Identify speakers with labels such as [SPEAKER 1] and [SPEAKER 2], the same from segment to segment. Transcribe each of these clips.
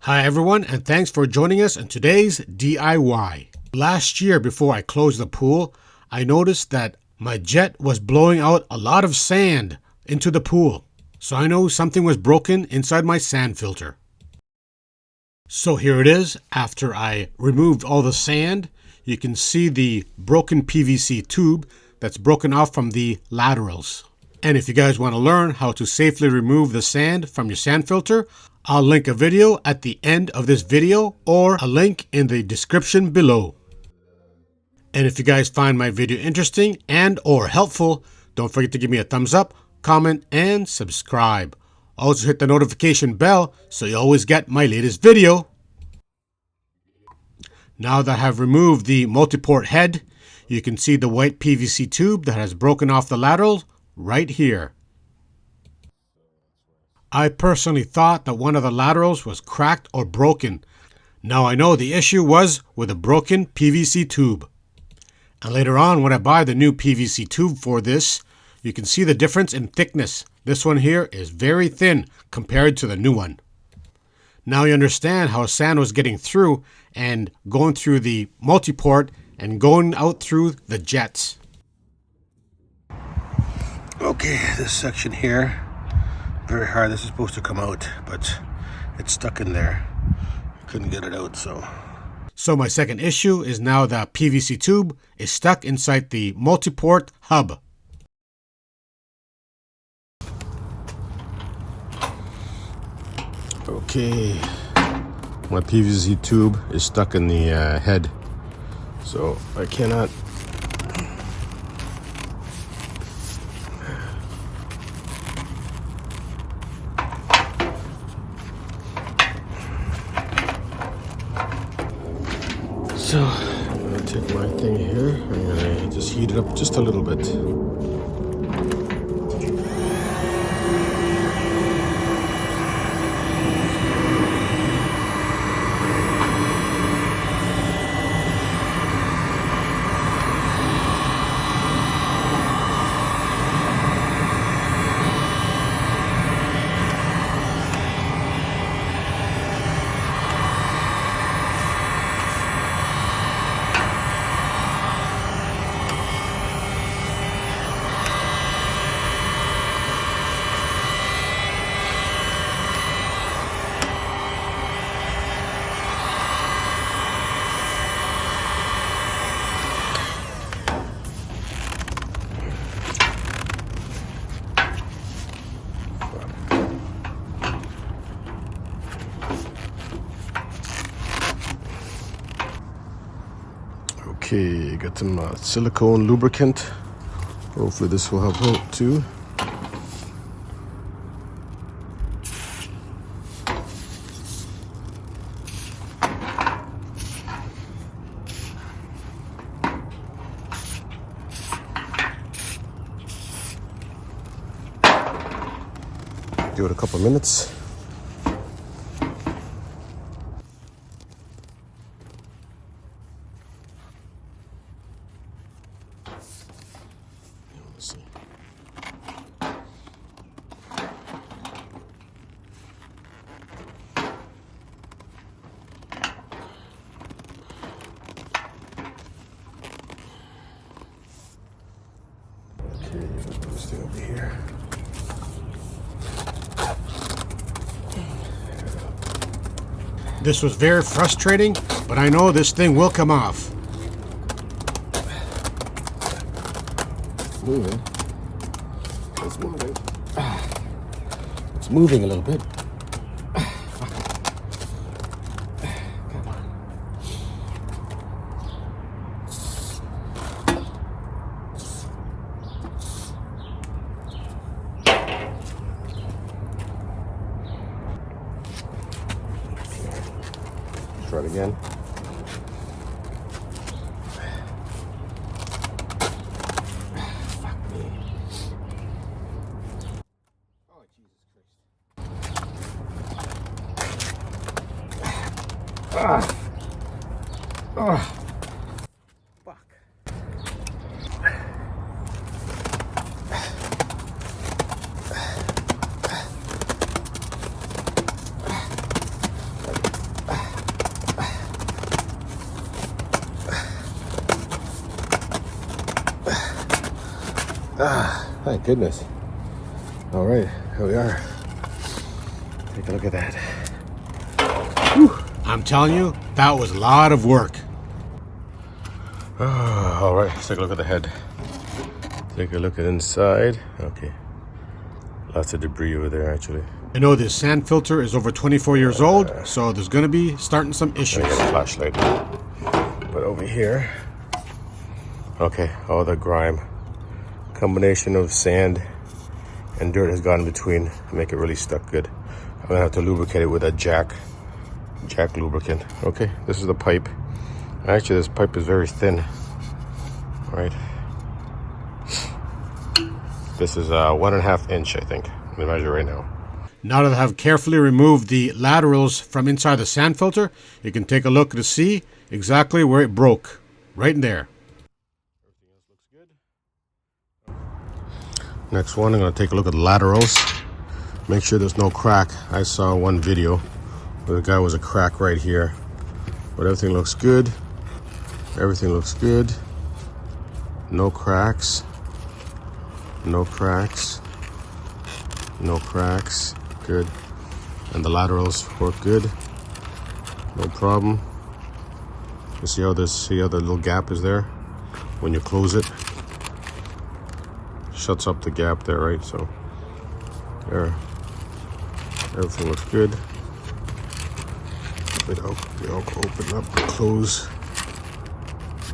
[SPEAKER 1] Hi everyone, and thanks for joining us in today's DIY. Last year, before I closed the pool, I noticed that my jet was blowing out a lot of sand into the pool. So I know something was broken inside my sand filter. So here it is. After I removed all the sand, you can see the broken PVC tube that's broken off from the laterals. And if you guys want to learn how to safely remove the sand from your sand filter, I'll link a video at the end of this video or a link in the description below. And if you guys find my video interesting and or helpful, don't forget to give me a thumbs up, comment, and subscribe. Also hit the notification bell so you always get my latest video. Now that I have removed the multi-port head, you can see the white PVC tube that has broken off the lateral right here. I personally thought that one of the laterals was cracked or broken. Now I know the issue was with a broken PVC tube. And later on, when I buy the new PVC tube for this, you can see the difference in thickness. This one here is very thin compared to the new one. Now you understand how sand was getting through and going through the multi-port and going out through the jets. Okay, this section here, very hard. This is supposed to come out, but it's stuck in there. Couldn't get it out, So my second issue is now the PVC tube is stuck inside the multi-port hub. Okay, my PVC tube is stuck in the head, so I cannot. So I'm going to take my thing here, I'm going to just heat it up just a little bit. Okay, got some silicone lubricant. Hopefully this will help out too. Give it a couple minutes. Let's see. Okay, put this thing over here. This was very frustrating, but I know this thing will come off. It's moving. It's moving. It's moving a little bit. Come on. Try it again. Fuck me. Oh, Jesus Christ. Fuck. Thank goodness. All right, here we are. Take a look at that. Whew. I'm telling you, that was a lot of work. All right, let's take a look at the head. Take a look at inside. Okay. Lots of debris over there, actually. I know this sand filter is over 24 years old, so there's going to be starting some issues. I got a flashlight. But over here, okay, all the grime. Combination of sand and dirt has gone in between to make it really stuck good. I'm going to have to lubricate it with a jack lubricant. Okay, this is the pipe. Actually, this pipe is very thin. All right. This is 1.5 inch, I think. Let me measure right now. Now that I have carefully removed the laterals from inside the sand filter, you can take a look to see exactly where it broke. Right in there. Everything else looks good. Next one, I'm going to take a look at the laterals. Make sure there's no crack. I saw one video where the guy was a crack right here. But everything looks good. Everything looks good. No cracks. No cracks. No cracks. Good. And the laterals work good. No problem. You see how the little gap is there? When you close it, shuts up the gap there, right? So there. Everything looks good. They all open up and close.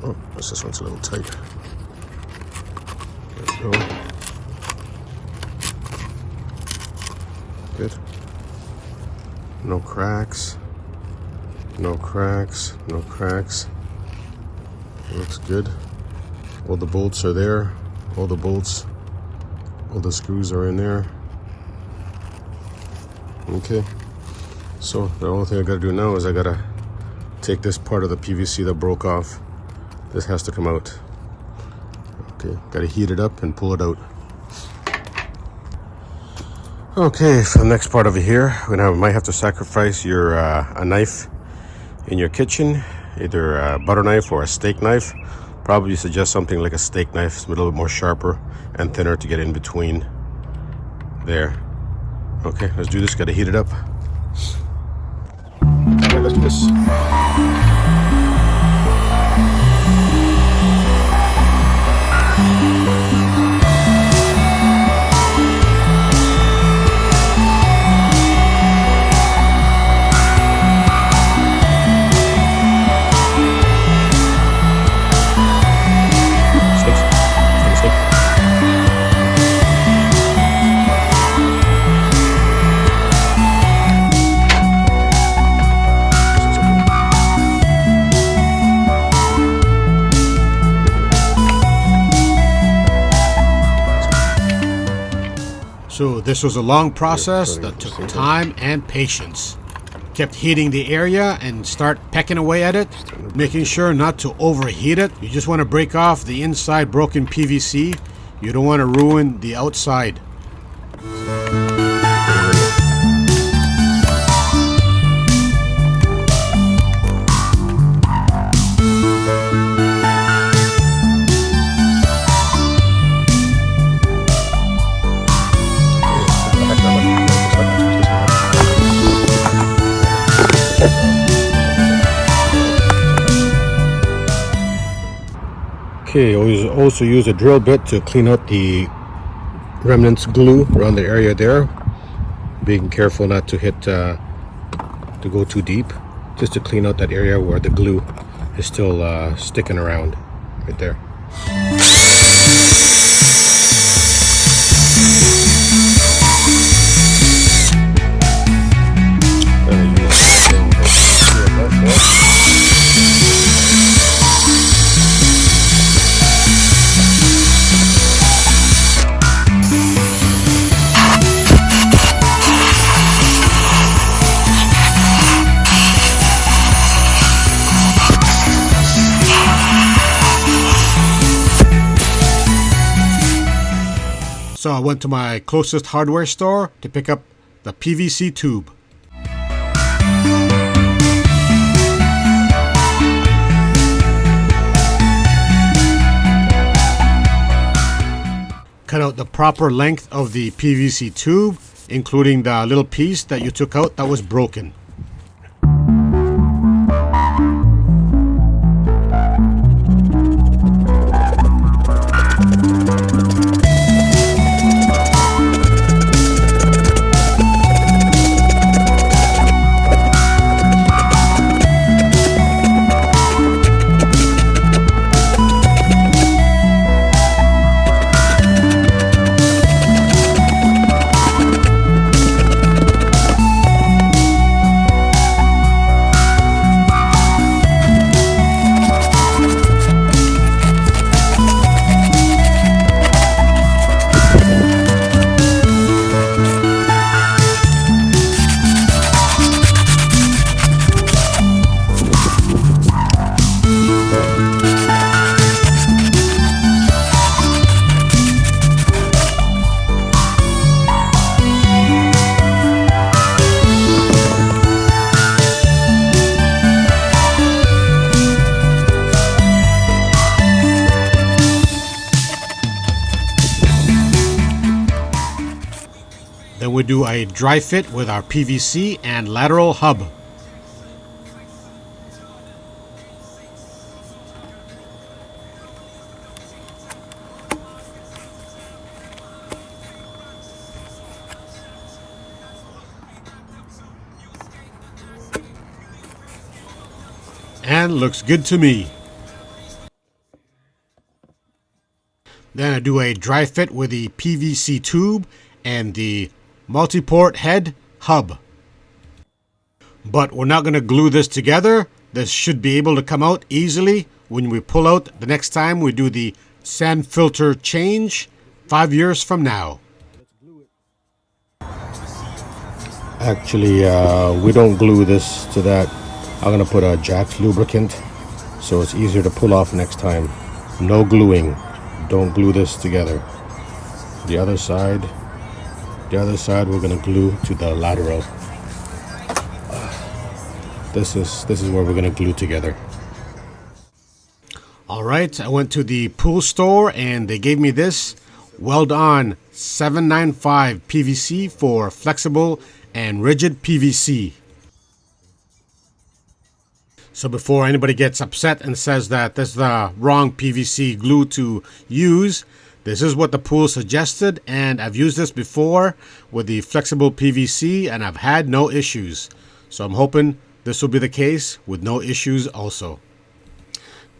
[SPEAKER 1] Oh, this one's a little tight. There we go. Good. No cracks. No cracks. No cracks. Looks good. All the bolts are there. All the bolts. All the screws are in there. Okay. So the only thing I gotta do now is I gotta take this part of the PVC that broke off. This has to come out. Okay, gotta heat it up and pull it out. Okay, for the next part over here, might have to sacrifice your a knife in your kitchen, either a butter knife or a steak knife. Probably suggest something like a steak knife. It's a little bit more sharper and thinner to get in between there. Okay, let's do this. Gotta heat it up. Okay, let's do this. So this was a long process that took time and patience. Kept heating the area and start pecking away at it, making sure not to overheat it. You just want to break off the inside broken PVC. You don't want to ruin the outside. Okay, always also use a drill bit to clean out the remnants glue around the area there. Being careful not to hit, to go too deep, just to clean out that area where the glue is still sticking around, right there. So I went to my closest hardware store to pick up the PVC tube. the proper length of the PVC tube, including the little piece that you took out that was broken. Then we do a dry fit with our PVC and lateral hub. And looks good to me. Then I do a dry fit with the PVC tube and the multi-port head hub. But we're not going to glue this together. This should be able to come out easily when we pull out the next time we do the sand filter change 5 years from now. Actually, we don't glue this to that. I'm going to put a Jack's lubricant so it's easier to pull off next time. No gluing. Don't glue this together. The other side we're going to glue to the lateral. This is where we're going to glue together. All right, I went to the pool store and they gave me this weld-on 795 PVC for flexible and rigid PVC. So before anybody gets upset and says that this is the wrong PVC glue to use, this is what the pool suggested, and I've used this before with the flexible PVC and I've had no issues. So I'm hoping this will be the case with no issues also.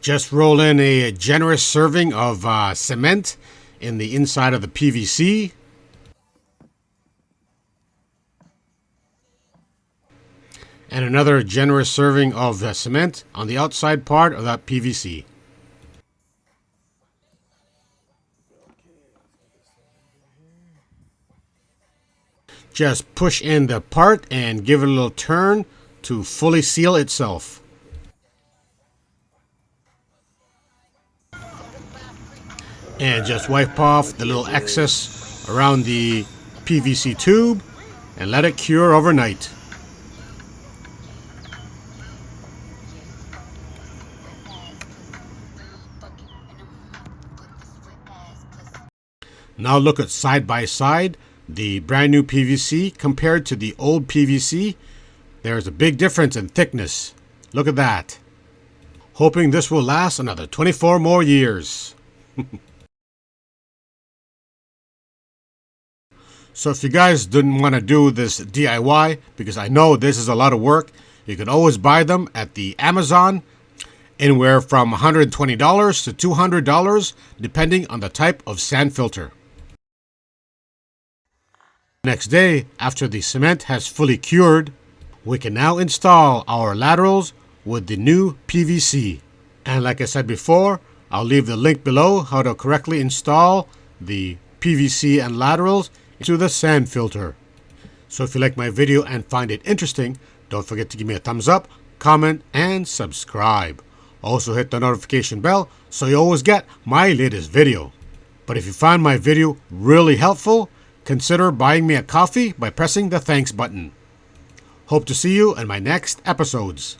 [SPEAKER 1] Just roll in a generous serving of cement in the inside of the PVC. And another generous serving of cement on the outside part of that PVC. Just push in the part and give it a little turn to fully seal itself. And just wipe off the little excess around the PVC tube and let it cure overnight. Now look at side by side the brand new PVC compared to the old PVC. There's a big difference in thickness. Look at that. Hoping this will last another 24 more years. So if you guys didn't want to do this DIY, because I know this is a lot of work, you can always buy them at the Amazon, anywhere from $120 to $200, depending on the type of sand filter. Next day, after the cement has fully cured, we can now install our laterals with the new PVC. And like I said before, I'll leave the link below how to correctly install the PVC and laterals into the sand filter. So if you like my video and find it interesting, don't forget to give me a thumbs up, comment, and subscribe. Also hit the notification bell so you always get my latest video. But if you found my video really helpful, consider buying me a coffee by pressing the thanks button. Hope to see you in my next episodes.